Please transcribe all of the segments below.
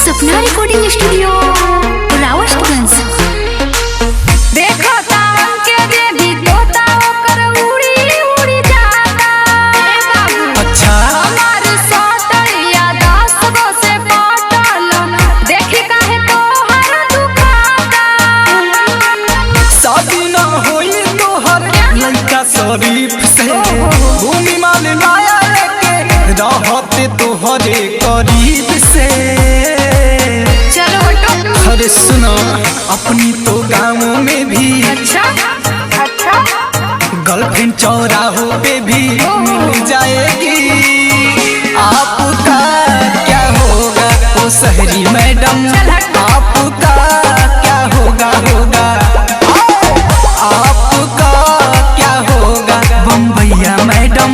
सपना recording studio Rawatganj. देखो तावन के देवी तोता ओकर उड़ी उड़ी जाता। अच्छा हमार सोतरिया 10 गो से पटल देखी काहे तोहर दुखाता। शादी ना होई तोहर लड़का शरीफ से भूमि माल लाया लेके रहते तोहरे करीब से। चलो हटो। अरे सुनो अपनी तो गाँव में भी अच्छा गर्लफ्रेंड चौराहों पे भी मिल जाएगी। आपका क्या होगा ओ शहरी मैडम, आपका क्या होगा आपका क्या होगा बम्बैया मैडम,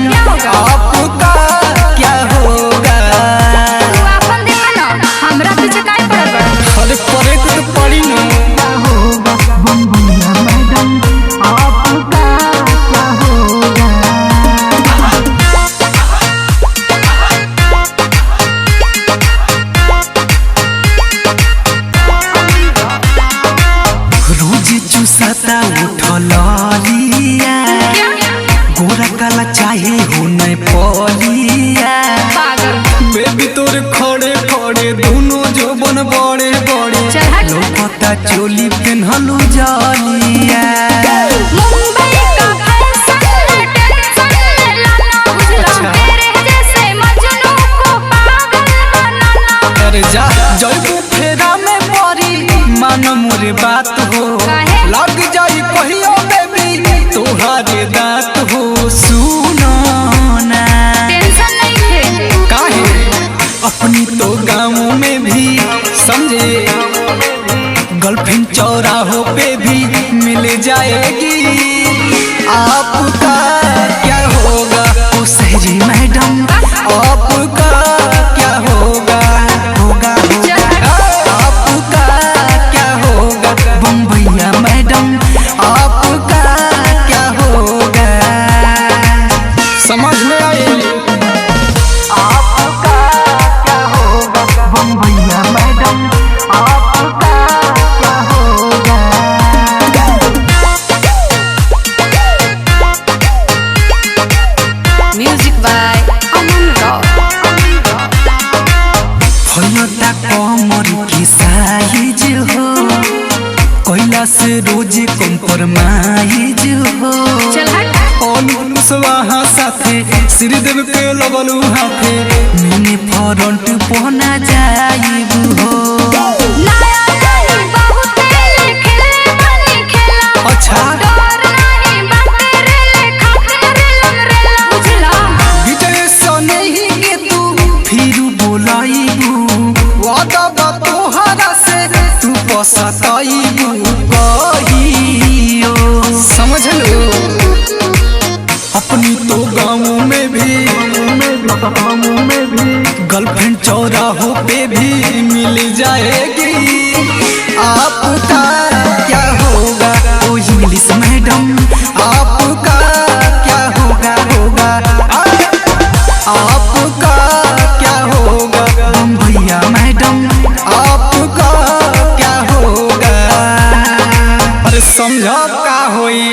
आपका क्या होगा। तू अपन देखा ना हमरा पीछे काहे पड़ल बा। अरे परे को तो पड़ी ना होगा बम्बैया मैडम, आपका क्या होगा। रोज चूसता उठल लिया, गोरा काला चाहे हो नहीं पलिया। बेबी तोरे खड़े खड़े दोनों जोबन बड़े बड़े लोकता चोली पेन्हलू जलिया। मुंबई का फैशन टेंशन लेना बुझला, तेरे जैसे मजनू को पागल बनाना। अरे जा जइबू फेरा में परी मान मोरे बात हो, लग जाई कहियो बेबी तोहारे दांत हो। सुनो ना टेंशन नहीं है काहे अपनी तो गाँव में भी समझे गर्लफ्रेंड चौराहों पे भी मिल जाएगी। आपका क्या होगा ओ शहरी मैडम, आपका क्या होगा आपका क्या होगा बम्बैया मैडम, आपका क्या होगा। समझ में आई आपका क्या होगा बम्बैया मैडम, आपका क्या होगा। Music by Aman Rock. फलता कमर की साइज हो, कोयला से रोज कम्प्रोमाइज हो। चल हट। अनुस्वाहा साथे श्रीदेव के लगलू हाथे मिनी फ्रंट पहना जाइब हो। नया नहीं बहुत खेले बनी खेला। अच्छा डर नहीं बाटे रे खातिर रेला बुझला। विजय सने ही के तू फिर बोलाइबू, वादा बा तोहरा से तू पसताइबू कहियो। समझ लो अपनी तो गाँव में भी गर्लफ्रेंड चौराहों पे भी मिल जाएगी। आपका क्या होगा ओ इंग्लिश मैडम, आपका क्या होगा आपका क्या होगा बम्बैया मैडम, आपका क्या होगा। अरे समझो का होई।